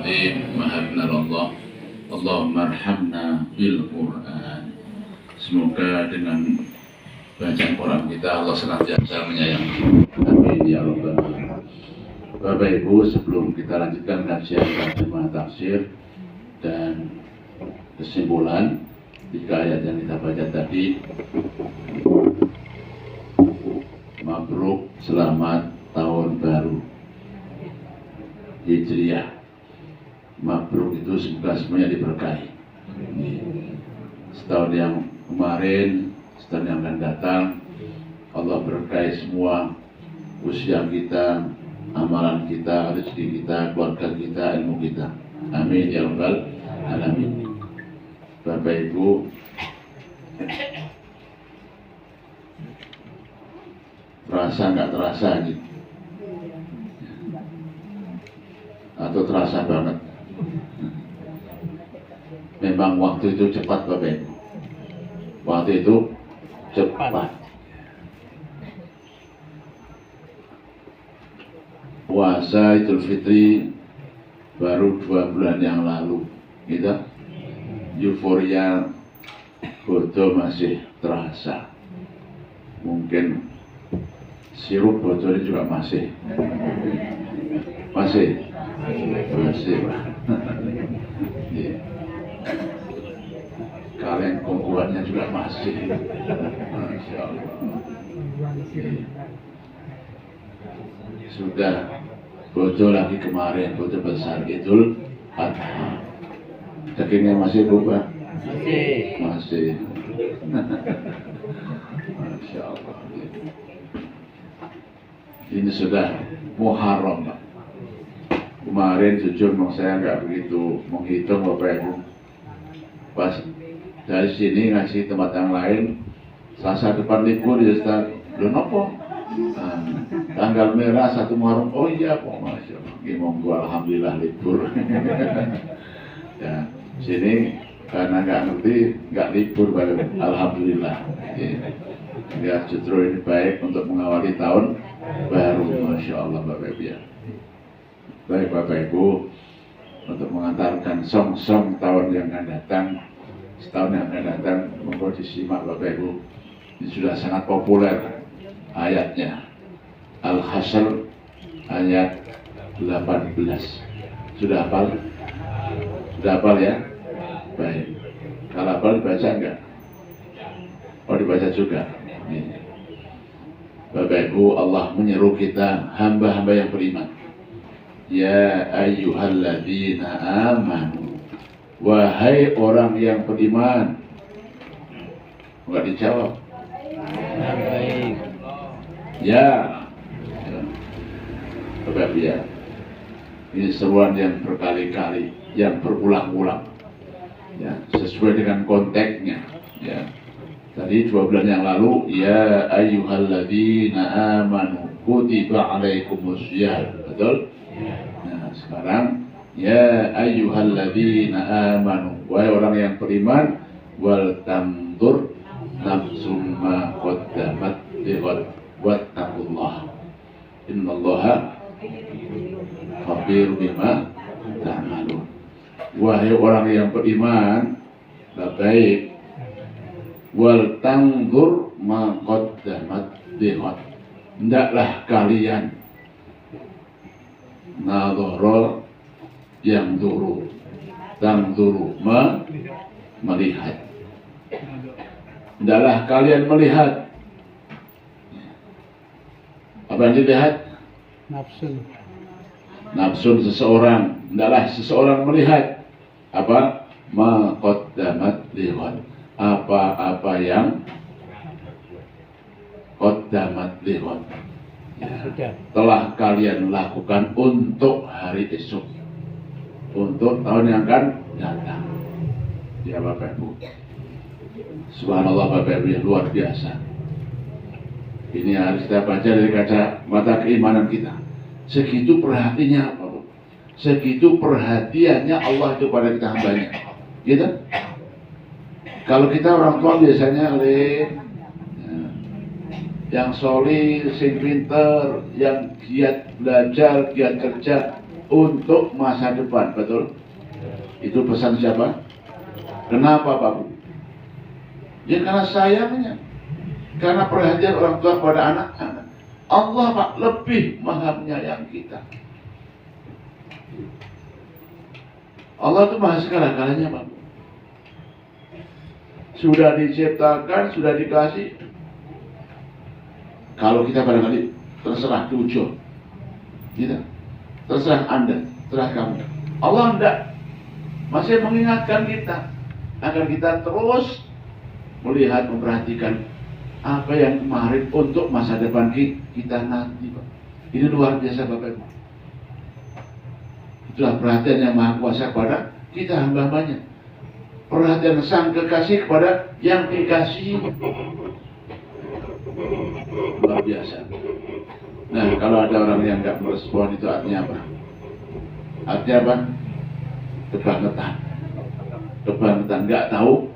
العظيم mahabna Allah. Allahumma arhamna bil Quran. Semoga dengan bacaan Quran kita Allah senantiasa menyayangi. Amin ya rabbal alamin. Bapak Ibu, sebelum kita lanjutkan kajian terjemah tafsir dan kesimpulan tiga ayat yang kita baca tadi, mabruk, selamat tahun baru Hijriah. Mabruk itu semuanya diberkahi. Setahun yang kemarin, setahun yang akan datang, Allah berkahi semua usia kita, amalan kita, rezeki kita, keluarga kita, ilmu kita. Amin ya rabbal alamin. Bapak Ibu, terasa nggak terasa gitu, atau terasa banget? Memang waktu itu cepat Bapak Ibu. Waktu itu cepat. Puasa Idul Fitri baru 2 bulan yang lalu. Gitu. Euforia bodoh masih terasa. Mungkin sirup bodoh ini juga masih. Kalian kumpulannya juga masih. Masya Allah. Sudah bodoh lagi kemarin, bodoh besar Idul Adha. Dagingnya masih berubah? Masih. Masya Allah. Ini sudah Muharram, Pak. Kemarin jujur saya nggak begitu menghitung Bapak Ibu. Pas dari sini ngasih tempat yang lain, Selasa depan libur ya Ustaz. Loh nopo? Tanggal merah 1 Muharram. Oh iya kok, Masya Allah. Monggo alhamdulillah libur. Ya, sini karena nggak ngerti, nggak libur baru. Alhamdulillah. Ya, justru ini baik untuk mengawali tahun baru. Masya Allah Bapak Ibu ya. Baik Bapak Ibu, untuk mengantarkan song-song tahun yang akan datang, setahun yang akan datang, monggo disimak Bapak Ibu. Ini sudah sangat populer ayatnya. Al-Hasyr ayat 18. Sudah hafal? Sudah hafal ya? Baik. Kalau hafal dibaca enggak? Oh dibaca juga. Ini. Bapak Ibu, Allah menyeru kita hamba-hamba yang beriman. Ya ayyuhalladzina amanu, wahai orang yang beriman. Enggak dijawab. Ya. Bapak Ibu ya. Ini seruan yang berkali-kali, yang berulang-ulang. Ya, sesuai dengan konteksnya. Ya. Tadi 2 bulan yang lalu, ya ayyuhalladzina amanu kutiba alaikumussyiyam. Betul? Nah, sekarang ya ayyuhalladzina amanu, wahai orang yang beriman, wal tanzur nafsum ma qaddamat lighad wattaqullah innallaha khabir bima ta'malun. Wahai orang yang beriman, baik, wal tanzur ma qaddamat lighad, hendaklah kalian nadhara yang duru, tanzuru melihat. Hendaklah kalian melihat. Apa yang dilihat? Nafsu seseorang. Hendaklah seseorang melihat apa? Ma qaddamat lighad. Apa-apa yang qaddamat lighad. Ya, telah kalian lakukan untuk hari esok, untuk tahun yang akan datang. Ya Bapak Ibu, subhanallah Bapak Ibu, luar biasa. Ini harus kita baca dari kacamata keimanan kita. Segitu perhatiannya Bapak, segitu perhatiannya Allah itu pada kita hambanya. Gitu? Kalau kita orang tua biasanya yang solih, sing pinter, yang giat belajar, giat kerja, untuk masa depan, betul? Itu pesan siapa? Kenapa Pak Bu? Ya karena sayangnya, karena perhatian orang tua kepada anak-anak. Allah Pak lebih maha menyayangi kita. Allah itu maha segala-galanya Pak. Sudah diciptakan, sudah dikasih. Kalau kita barangkali terserah tujuh, gitu. Terserah Anda, terserah kamu. Allah enggak, masih mengingatkan kita agar kita terus melihat, memperhatikan apa yang kemarin untuk masa depan kita nanti Pak. Ini luar biasa Bapak Ibu. Itulah perhatian yang maha kuasa kepada kita hamba-hambanya. Perhatian sang kekasih kepada yang dikasihi. Luar biasa. Nah, kalau ada orang yang nggak merespon itu artinya apa? Artinya apa? Kebangetan. Kebangetan, nggak tahu,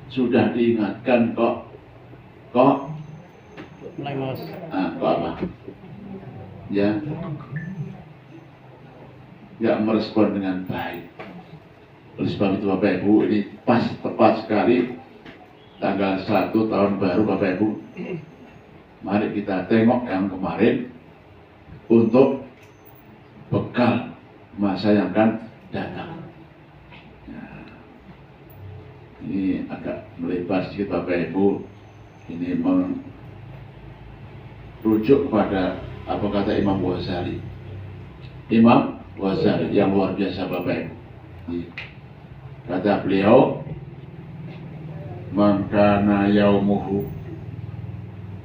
sudah diingatkan kok lengos. Kok apa? Ya, nggak merespon dengan baik. Oleh sebab itu Bapak Ibu, ini tepat sekali tanggal 1 tahun baru Bapak Ibu. Mari kita tengok yang kemarin untuk bekal masa yang akan datang. Nah, ini agak melebar sedikit Bapak Ibu. Ini merujuk kepada apa kata Imam Ghazali. Imam Ghazali yang luar biasa Bapak Ibu. Kata beliau, "Man kana yaumuhu",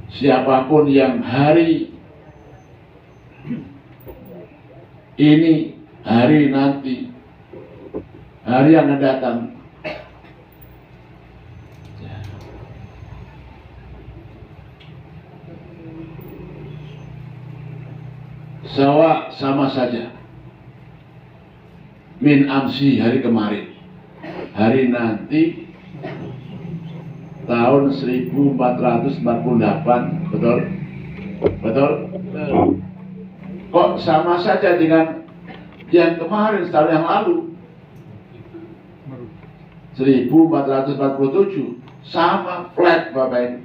siapapun yang hari ini, hari nanti, hari yang akan datang, sama saja min amsi, hari kemarin, hari nanti tahun 1448, betul? Betul? Kok sama saja dengan yang kemarin, setahun yang lalu, 1447, sama flat Bapak Ibu.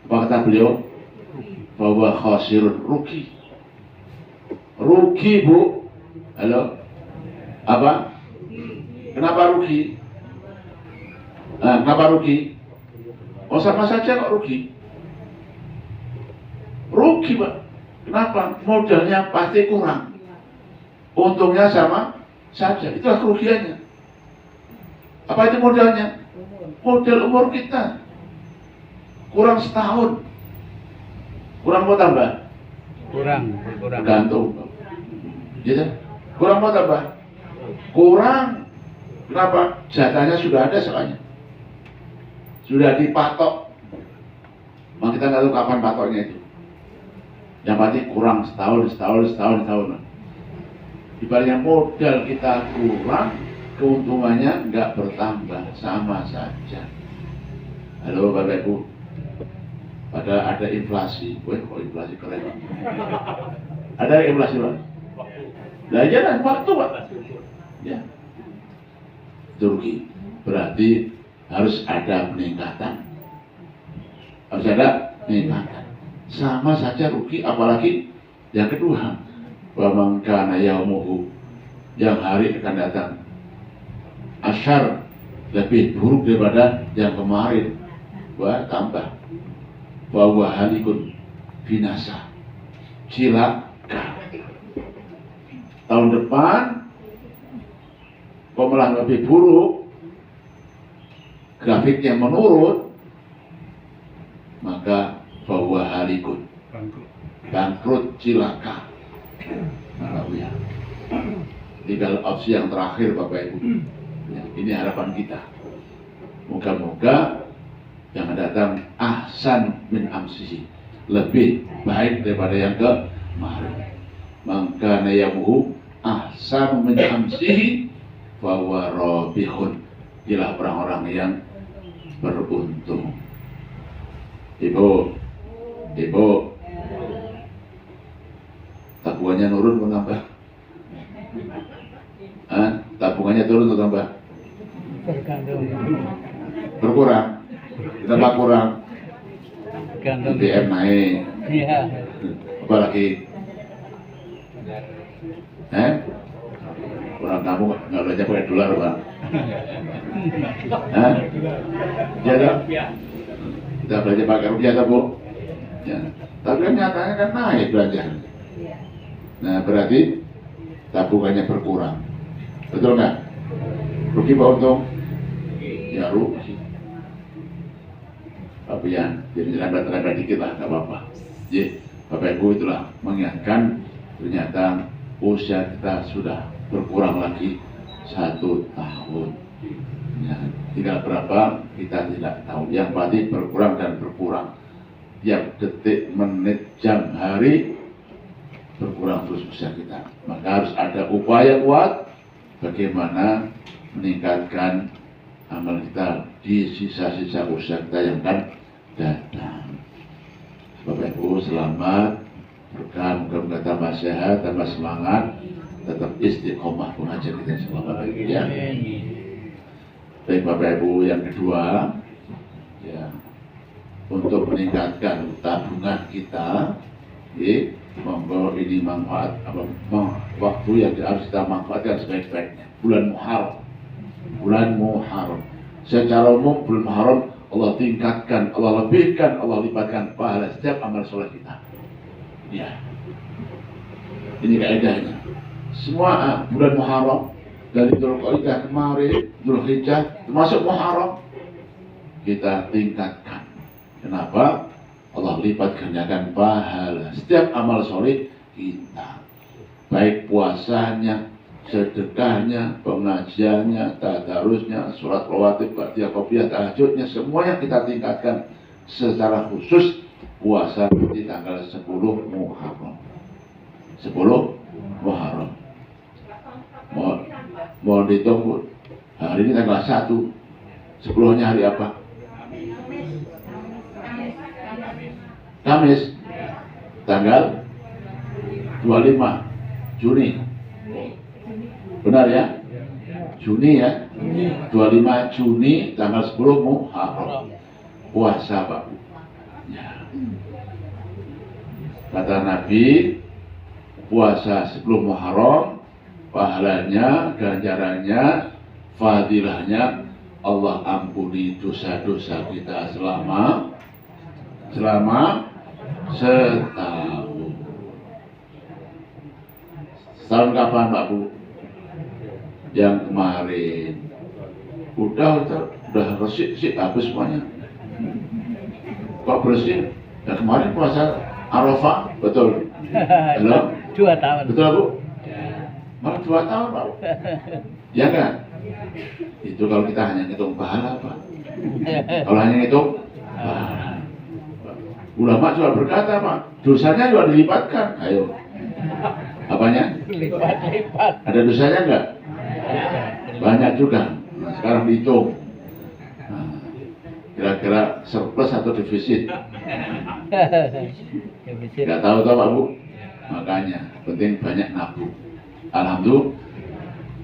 Apa kata beliau? Bahwa khasirun, rugi. Rugi Bu. Halo? Apa? Kenapa rugi? Kenapa rugi? Oh sama saja kok rugi. Rugi Pak. Kenapa? Modalnya pasti kurang. Untungnya sama saja. Itulah kerugiannya. Apa itu modalnya? Modal umur kita. Kurang setahun. Kurang mau tambah? Kurang. Gantung. Gitu? Kurang mau tambah? Kurang. Kenapa? Jatahnya sudah ada soalnya. Sudah dipatok. Maka kita nggak tahu kapan patoknya itu. Yang pasti kurang setahun. Ibaratnya modal kita kurang, keuntungannya nggak bertambah, sama saja. Halo Bapak Ibu. Padahal ada inflasi. Wah, kok inflasi keren. Ada inflasi Pak? Nah, jangan waktu Pak. Ya. Rugi. Berarti harus ada peningkatan. Harus ada peningkatan. Sama saja rugi, apalagi yang kedua, wa man kana yaumuhu, yang hari akan datang asyar, lebih buruk daripada yang kemarin. Wah, tambah bahwa halikun, binasa, cilaka. Tahun depan kok malah lebih buruk, grafiknya menurun, maka bahwa halikun, bangkrut, cilaka. Ya. Tinggal opsi yang terakhir Bapak Ibu. Ya, ini harapan kita. Moga-moga yang datang ahsan min amsihi, lebih baik daripada yang kemarin. Maka nayamuhu ahsan min amsihi bahwa robihun, ialah orang-orang yang beruntung. Ibu, takbuannya tabungannya nurun atau tambah? Tabungannya turun atau tambah? Tergantung. Berkurang, tambah kurang. Tergantung. BBM naik, Iya. apa lagi? Kurang kamu nggak belajar pakai dolar, Pak? Ya dong? Kita belajar pakai rupiah, tak, Bu? Ya. Tapi kan nyatanya kan naik belanjaan. Nah, berarti tabungannya berkurang. Betul nggak? Rugi Pak untung? Ya rugi. Tapi ya, jadi terlambat dikit lah, nggak apa-apa. Jadi, Bapak Ibu itulah mengingatkan ternyata usia kita sudah berkurang lagi 1 tahun. Ya, tinggal berapa kita tidak tahu. Yang pasti berkurang dan berkurang. Tiap detik, menit, jam, hari berkurang terus usia kita. Maka harus ada upaya kuat bagaimana meningkatkan amal kita di sisa-sisa usia kita yang akan datang. Bapak Ibu selamat, berkah, mudah-mudahan tambah sehat, tambah semangat, tetap istiqomah mengajar kita semua Bapak Ibu ya. Baik Bapak Ibu, yang kedua ya, untuk meningkatkan tabungan kita, monggo ini manfaat waktu yang harus kita manfaatkan sebaik-baiknya. Bulan Muharram. Secara umum bulan Muharram Allah tingkatkan, Allah lebihkan, Allah lipatkan pahala setiap amal soleh kita. Ya, ini kaedahnya. Semua bulan Muharram dari Dzulqa'dah kemarin, Dzulhijjah termasuk Muharram kita tingkatkan. Kenapa? Allah lipat gandakan pahala setiap amal soleh kita, baik puasanya, sedekahnya, pengajiannya, tadarusnya, surat rawatib, ba'diyah, qobliyah, tahajudnya, semuanya kita tingkatkan. Secara khusus puasa di tanggal 10 Muharram. 10 Muharram. Mau ditunggu. Hari ini tanggal 1. 10-nya hari apa? Kamis. Tanggal 25 Juni. Benar ya? Juni ya? 25 Juni tanggal 10 Muharram. Puasa Pak. Ya. Kata Nabi, puasa 10 Muharram, pahalanya, ganjarannya, fadilahnya, Allah ampuni dosa-dosa kita selama setahun. Setahun kapan Pak Bu? Yang kemarin. Udah resik habis semuanya. Kok bersih? Yang kemarin puasa Arafah, betul? Halo? 2 tahun. Betul Bu? Malah 2 tahun Pak. Ya kan? Itu kalau kita hanya ngitung pahala Pak. Kalau hanya ngitung pahala. Ulama juga berkata Pak, dosanya juga dilipatkan. Ayo. Apanya? Lipat-lipat. Ada dosanya enggak? Banyak juga. Nah, sekarang dihitung. Nah, kira-kira surplus atau defisit? Enggak tahu Pak Bu. Makanya penting banyak nabung. Alhamdulillah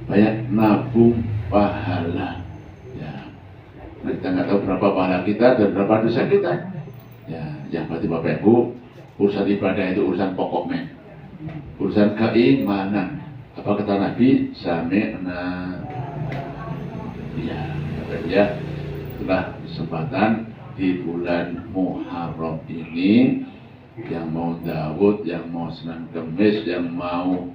banyak nabung pahala. Ya. Nah, kita nggak tahu berapa pahala kita dan berapa dosa kita. Ya, yang pasti Bapak Ibu, urusan ibadah itu urusan pokok men. Urusan keimanan. Apa kata Nabi? Sami'na. Ya, ya. Itulah kesempatan di bulan Muharram ini, yang mau Daud, yang mau Senin Kemis, yang mau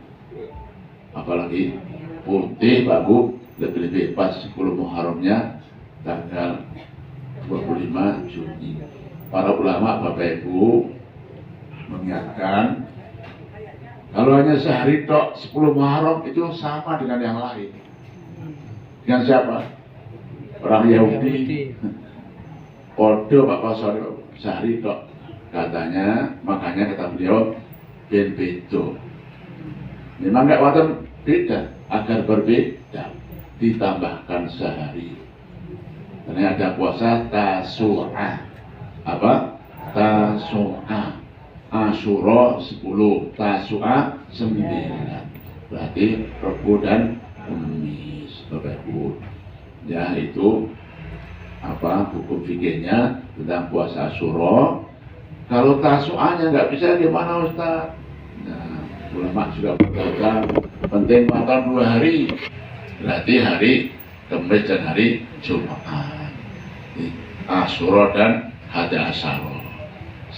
apalagi putih Pak Bu, lebih-lebih pas 10 Muharramnya tanggal 25 Juni. Para ulama Bapak Ibu mengingatkan, kalau hanya sehari tok 10 Muharram itu sama dengan yang lain. Dengan siapa? Orang Yahudi. Podo Pak Pasor sehari tok katanya, makanya kata beliau ben bedo. Memang nggak waten beda, agar berbeda ditambahkan sehari. Karena ada puasa Tasu'a. Apa? Tasu'a. Asyura 10, Tasu'a 9. Berarti Rabu dan Kamis, Bapak Ibu. Ya, itu hukum fikihnya tentang puasa Asyura. Kalau Tasu'anya nggak bisa gimana Ustaz? Nah, ulama juga berkata penting makan 2 hari. Berarti hari Kamis dan hari Jumat. Asyura dan Hada Asyara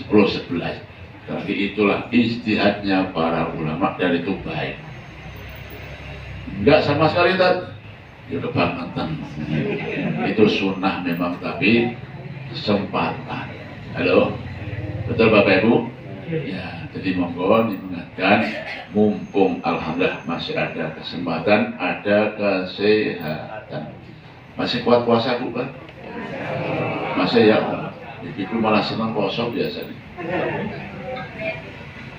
10-11. Tapi itulah ijtihadnya para ulama dan itu baik. Enggak sama sekali tak, ya kebangetan. Itu sunnah memang tapi kesempatan. Halo, betul Bapak Ibu? Ya, jadi monggo diingatkan, mumpung alhamdulillah masih ada kesempatan, ada kesehatan. Masih kuat puasa Bu Pak? Masih ya? Ibu malah senang puasa biasanya.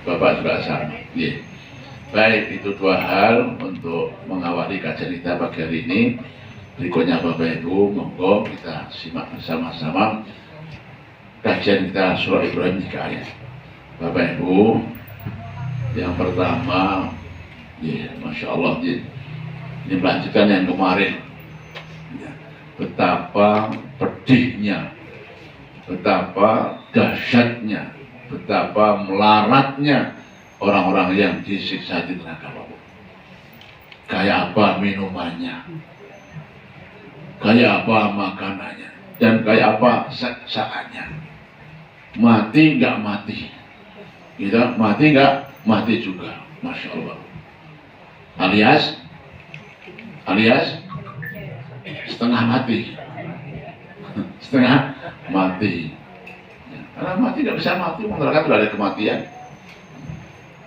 Bapak juga sama. Yeah. Baik, itu 2 hal untuk mengawali kajian kita pagi hari ini. Berikutnya Bapak Ibu, monggo kita simak bersama-sama kajian kita surah Ibrahim 3 ayat. Bapak Ibu, yang pertama, Masya Allah, ini melanjutkan yang kemarin. Betapa pedihnya, betapa dahsyatnya, betapa melaratnya orang-orang yang disiksa di neraka. Kayak apa minumannya, kayak apa makanannya, dan kayak apa siksaannya. Mati nggak mati, kita mati nggak mati juga, Masya Allah. Alias setengah mati, setengah mati. Karena mati nggak bisa mati, neraka tidak ada kematian.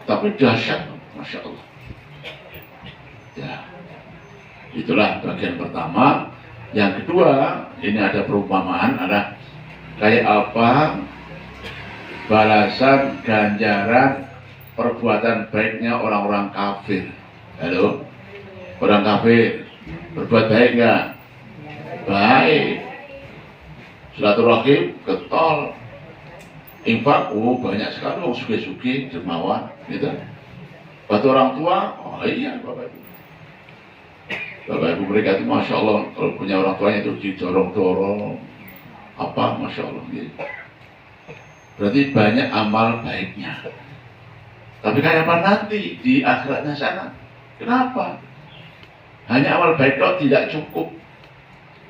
Tapi dahsyat, Masya Allah. Ya, itulah bagian pertama. Yang kedua, ini ada perumpamaan, ada kayak apa balasan ganjaran perbuatan baiknya orang-orang kafir. Halo, orang kafir berbuat baik nggak? Baik. Silaturahim ketol, infak, banyak sekali orang sugi-sugi, dermawan, gitu. Bantu orang tua, oh iya Bapak Ibu. Bapak Ibu mereka itu Masya Allah, kalau punya orang tuanya itu didorong-dorong, Masya Allah, gitu. Berarti banyak amal baiknya. Tapi kayak apa nanti di akhiratnya sana? Kenapa? Hanya amal baik kok tidak cukup.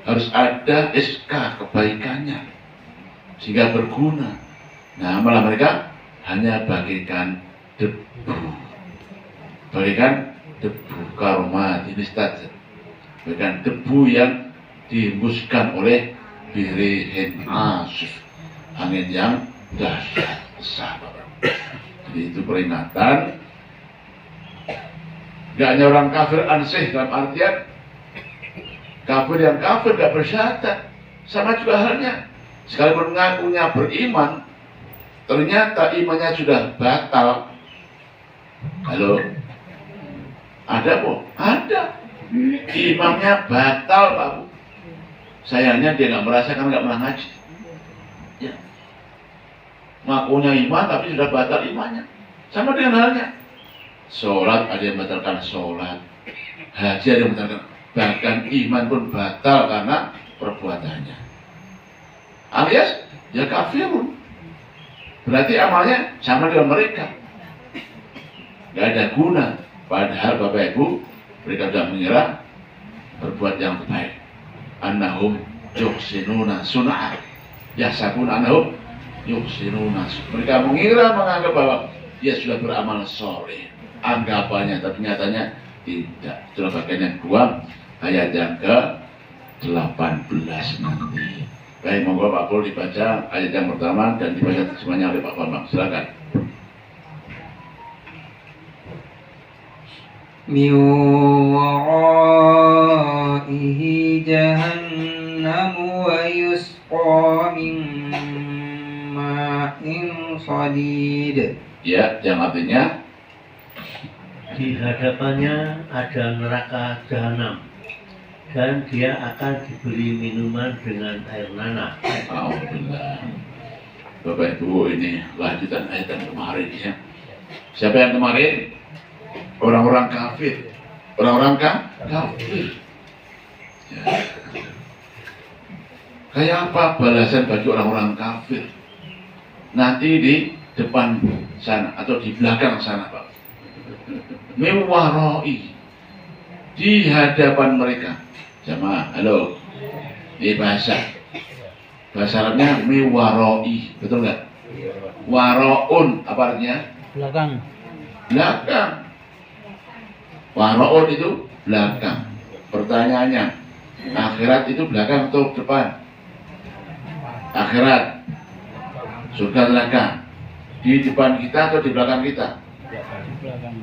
Harus ada SK kebaikannya sehingga berguna. Nah, malah mereka hanya bagaikan debu, bagaikan debu karomat ini saja, bagaikan debu yang dihembuskan oleh birihin asuf, angin yang dahsyat besar. Jadi itu peringatan. Gak hanya orang kafir ansih dalam artian kafir yang kafir gak bersyahadat, sama juga halnya sekalipun ngakunya beriman, ternyata imannya sudah batal. Halo, ada Bu? Ada. Imamnya batal Pak Bu. Sayangnya dia nggak merasakan, nggak pernah ngaji. Ya. Ngakunya iman tapi sudah batal imannya. Sama dengan halnya sholat, ada yang membatalkan sholat, haji ada yang membatalkan, bahkan iman pun batal karena perbuatannya. Alias ya kafirun. Berarti amalnya sama dengan mereka, gak ada guna. Padahal Bapak Ibu, mereka sudah mengira berbuat yang baik. Annahum yuhsinuna sun'a, yasabun annahum yuhsinuna. Mereka menganggap bahwa dia sudah beramal soleh, anggapannya, tapi nyatanya tidak. Itulah bagian yang kedua, ayat yang ke-18 nanti. Baik, monggo Pak Pul dibaca ayat yang pertama dan dibaca semuanya oleh Pak Bambang. Silakan. Min waraihi jahannam wa yusqa min ma'in sadid. Ya, yang artinya Di hadapannya ada neraka jahanam dan dia akan diberi minuman dengan air nanah. Alhamdulillah. Bapak Ibu, ini lanjutan ayat yang kemarin ya. Siapa yang kemarin? Orang-orang kafir. Orang-orang kafir. Ya. Kayak apa balasan bagi orang-orang kafir? Nanti di depan sana atau di belakang sana, Pak. Mewaroi, di hadapan mereka. Jamaah, halo. Ini bahasa Arabnya mewaroi, betul nggak? Waroun, apa artinya? Belakang. Belakang. Waroun itu belakang. Pertanyaannya, akhirat itu belakang atau depan? Akhirat, surga neraka, di depan kita atau di belakang kita? Belakang.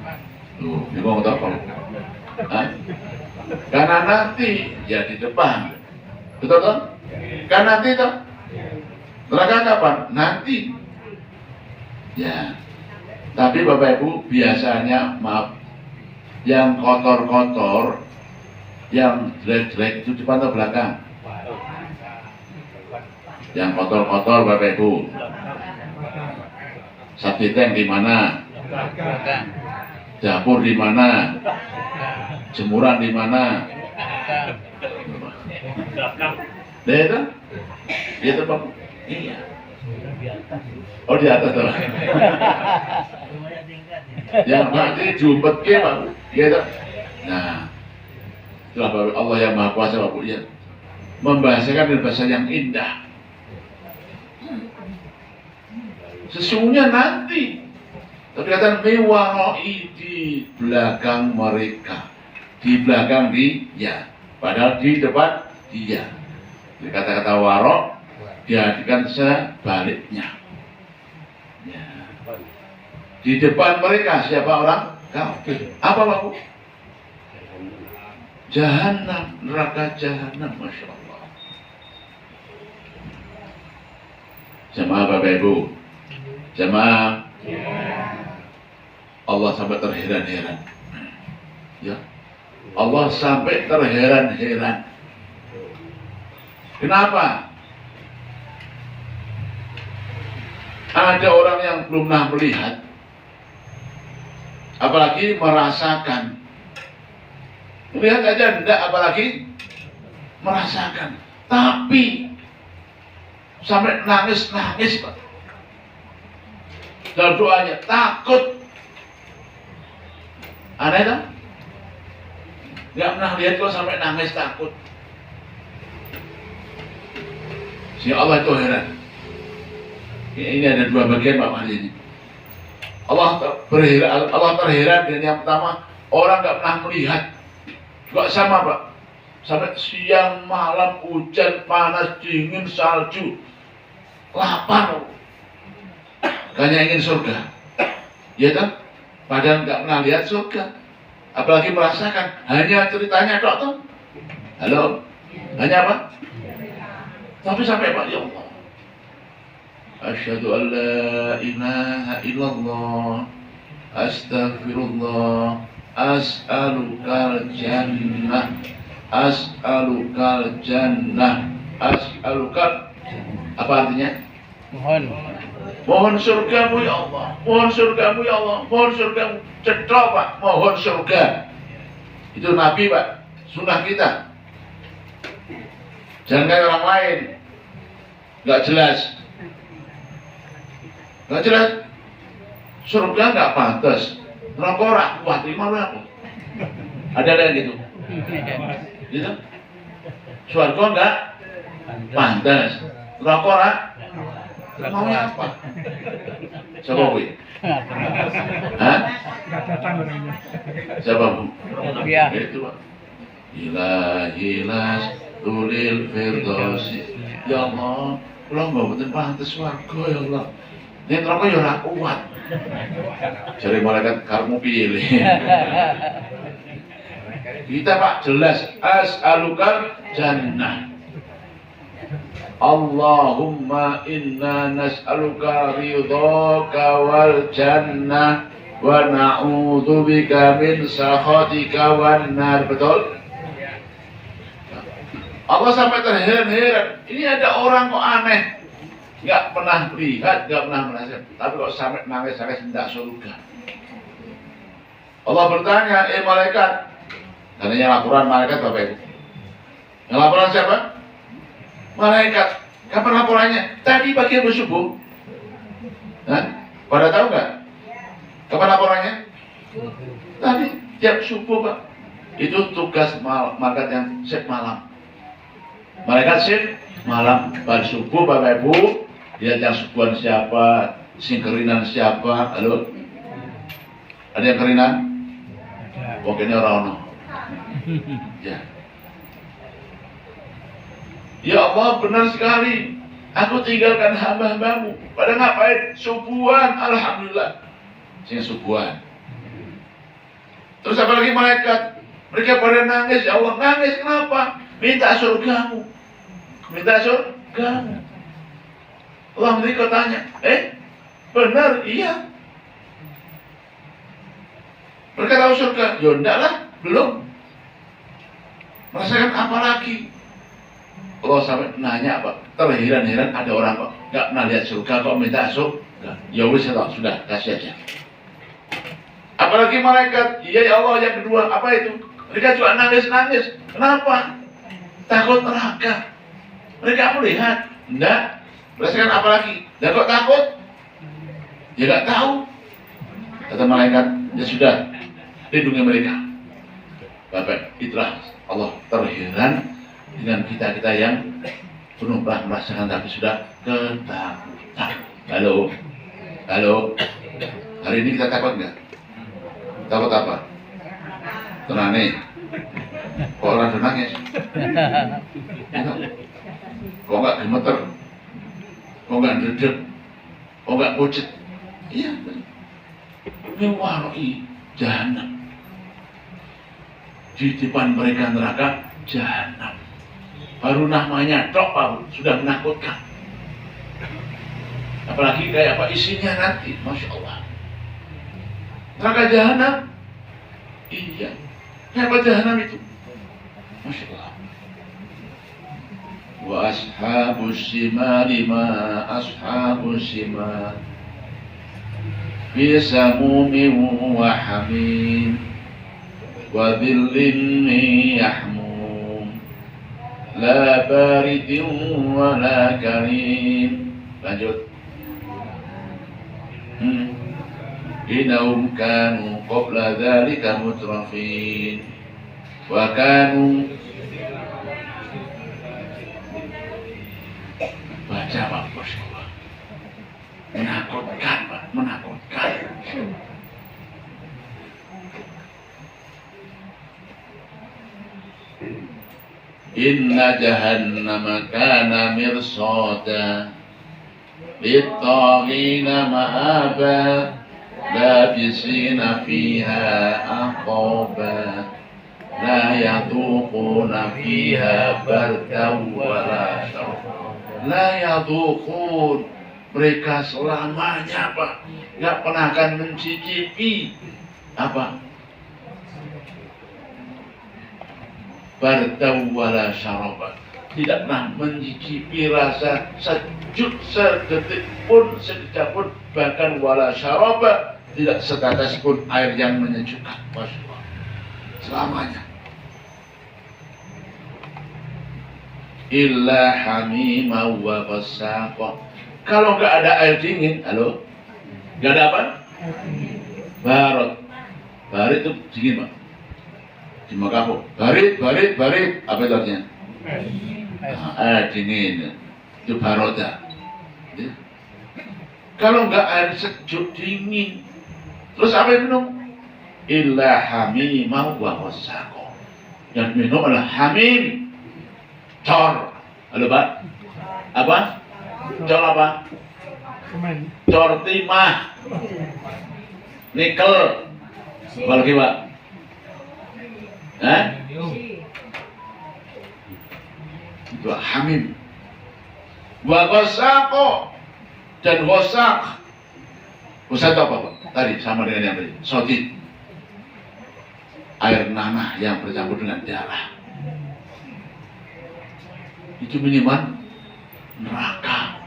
Tuh, bingung atau apa? Hah? Karena nanti ya di depan, betul kan? Kan nanti toh, neraka kapan? Nanti. Ya. Tapi Bapak Ibu biasanya maaf, yang kotor-kotor, yang jelek-jelek itu depan atau belakang? Yang kotor-kotor Bapak Ibu, sabiteng di mana? Dapur di mana? Jemuran di mana? Nah itu, itu Pak. Iya. Oh di atas tuh. Yang nanti jumpet ke Pak. Gitu. Nah, itulah Allah yang Maha Kuasa Pak Bu ya. Membahasakan dengan bahasa yang indah. Sesungguhnya nanti terkata mewaroi, di belakang mereka, di belakang dia, padahal di depan dia. Jadi kata-kata warok diartikan sebaliknya. Ya. Di depan mereka siapa orang kafir? Apa Pak Bu? Jahanam, neraka jahanam, masya Allah. Jamaah Bapak Ibu, jamaah. Allah sampai terheran-heran. Ya. Allah sampai terheran-heran. Kenapa? Ada orang yang belum pernah melihat, apalagi merasakan. Melihat aja enggak, apalagi merasakan. Tapi sampai nangis-nangis Pak. Dalam doanya takut. Aneh kan? Nggak pernah lihat kok sampai nangis takut. Si Allah itu heran. Ini ada dua bagian Pak Mahdi ini. Allah terheran dengan yang pertama, orang nggak pernah melihat. Juga sama Pak. Sampai siang, malam, hujan, panas, dingin, salju, lapar. Hanya ingin surga. Ya kan? Padahal nggak pernah lihat surga, apalagi merasakan. Hanya ceritanya dok tuh. Halo, hanya apa? Tapi sampai Pak, ya Allah, asyhadu an la ilaha illallah, astaghfirullah, as'alukal jannah, as'alukal jannah, as'alukal, apa artinya? Mohon surgamu ya Allah, mohon surgamu ya Allah, mohon surgamu. Cetok Pak, mohon surga. Itu Nabi Pak, sunnah kita. Jangan kayak orang lain, nggak jelas, nggak jelas. Surga nggak pantas, neraka ora kuat, terima apa? Ada gitu, gitu. Surga nggak pantas, neraka ora. Maunya apa? Siapa Bu? Hah? Siapa Bu? Iya. Itu Pak. Ilahilas tulil firdosi. Ya Allah, lo nggak betul pantas warga ya Allah. Ini neraka ya ora kuat. Jadi malaikat kamu pilih. Kita Pak jelas, as'alukal jannah. Allahumma inna nas'aluka ridhaka wal jannah wa na'udzubika min sakhatika wan nar. Betul? Allah sampai terheran-heran. Ini ada orang kok aneh. nggak pernah lihat, nggak pernah merasakan. Tapi kok sampai nangis-nangis minta surga. Allah bertanya, malaikat. Karena yang laporan malaikat apa itu? Yang laporan siapa? Malaikat. Kapan laporannya? Tadi pagi habis subuh. Hah? Pada tahu nggak? Kapan laporannya? Tadi tiap subuh, Pak. Itu tugas malaikat yang shift malam. Malaikat shift malam. Pada subuh, Bapak Ibu, lihat yang subuhan siapa, sing kerinan siapa. Halo? Ada yang kerinan? Pokoknya orang-orang. Ya. Ya Allah, benar sekali. Aku tinggalkan hamba-hambamu. Pada ngapain? Subuhan, alhamdulillah. Sing subuhan. Terus apa lagi malaikat? Mereka pada nangis, ya Allah, nangis kenapa? Minta surgamu. Minta surgamu. Allah mereka tanya, benar? Iya. Mereka tahu surga? Ya enggak lah, belum. Merasakan apa lagi? Allah sampai nanya, Pak, terheran-heran ada orang kok nggak pernah lihat surga kok minta surga. Ya wis, sudah kasih aja. Apalagi malaikat, iya ya Allah, yang kedua apa itu? Mereka juga nangis-nangis. Kenapa? Takut neraka. Mereka melihat, enggak. Merasakan apa lagi? Dan kok takut? Ya nggak tahu. Kata malaikat, ya sudah, lindungi mereka. Bapak, itulah Allah terheran dengan kita-kita yang belum pernah merasakan tapi sudah ketakutan. Halo, hari ini kita takut nggak? Takut apa? Tenang nih. Kok orang udah nangis? Kok nggak gemeter? Kok nggak dedek? Kok nggak pucet? Iya. Ini waroi jahanam. Di depan mereka neraka jahanam. Baru namanya tok, Pak, sudah menakutkan. Apalagi kayak apa isinya nanti, Masya Allah. Neraka jahanam. Iya. Kayak apa jahanam itu? Masya Allah. Wa ashabus shimali ma ashabus shimal. Fi samumin wa hamim. Wa dhillin yahmum. La baridin wa la karim. Lanjut. Innahum kanu qabla dhalika mutrafin wa kanu. Baca, Pak, Masya Allah. Menakutkan, Pak, menakutkan. Inna jahannama kana mirsada lit-taghina ma'aba labisina fiha aqaba la yadhuquna fiha bardan wala syarab. La yadhuqun, mereka selamanya, Pak, nggak pernah akan mencicipi apa? Bardan wala syarab. Tidak pernah mencicipi rasa sejuk sedetik pun, sekejap pun, bahkan wala syaraba, tidak setetes pun air yang menyejukkan. Masya Allah. Selamanya. Illa hamima wa ghassaqa. Kalau nggak ada air dingin, halo, nggak ada apa? Barat. Barit itu dingin, Pak. Di Makassar. Barit. Apa itu artinya? Air dingin. Itu baroda. Ya. Kalau nggak air sejuk dingin, terus apa yang minum? Illa hamimah wa ghassaqa. Yang minum adalah hamim, cor. Halo, Pak? Apa? Cor apa? Cor timah, nikel. Apa lagi, Pak? Itu hamim. Wa ghassaqa, dan ghassaq. Ghassaq apa, Pak? Tadi sama dengan yang tadi. Sodid. Air nanah yang bercampur dengan darah. Itu minuman neraka.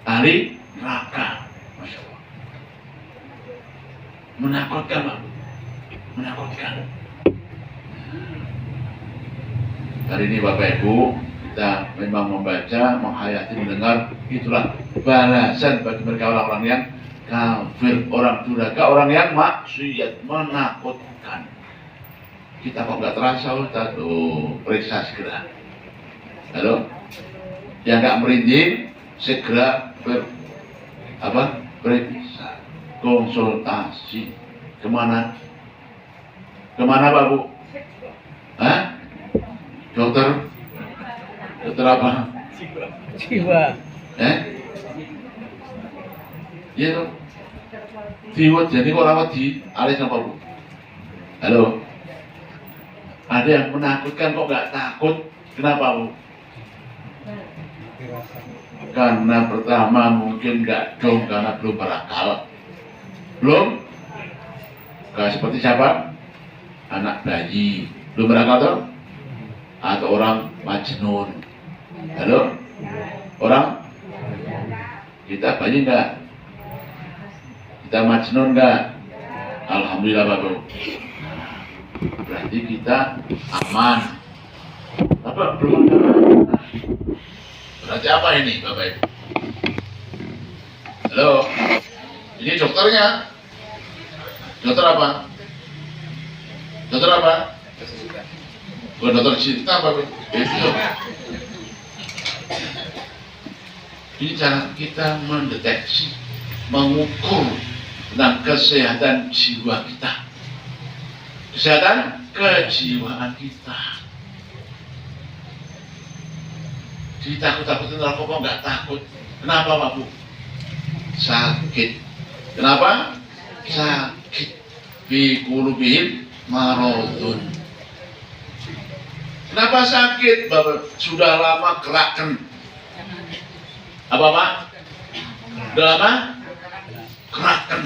ahli neraka. Masya Allah. Menakutkan, Pak. Menakutkan. Hari ini Bapak Ibu, kita memang membaca, menghayati, mendengar, itulah balasan bagi mereka orang-orang yang kafir, orang durhaka, orang yang maksiat, menakutkan. Kita kok nggak terasa, Ustaz? Tuh, periksa segera. Halo? Yang nggak merinding, segera periksa, konsultasi. Kemana? Kemana Pak Bu? Hah? Dokter? Dokter apa? Jiwa. Iya dong. Diwet jadi kok rawat di alis apa Bu? Halo? Ada yang menakutkan kok nggak takut? Kenapa Bu? Karena pertama mungkin nggak dong, karena belum berakal. Belum? Kayak seperti siapa? Anak bayi. Belum berakal dong? Atau orang majnun. Halo? Orang? Kita bayi enggak? Kita majnun enggak? Alhamdulillah Bapak. Berarti kita aman. Apa? Belum aman. Berarti apa ini Bapak Ibu? Halo? Ini dokternya? Dokter apa? Dokter apa? Bukan dokter cinta Bapak Ibu. Itu. Ini cara kita mendeteksi, mengukur tentang kesehatan jiwa kita, kesehatan kejiwaan kita. Jadi takut-takutin narkoba nggak takut. Kenapa Pak Bu? Sakit. Kenapa? Sakit. Fi qulubihim maradun. Kenapa sakit Bapak? Sudah lama gerakan. Apa Pak? Sudah lama? Gerakan.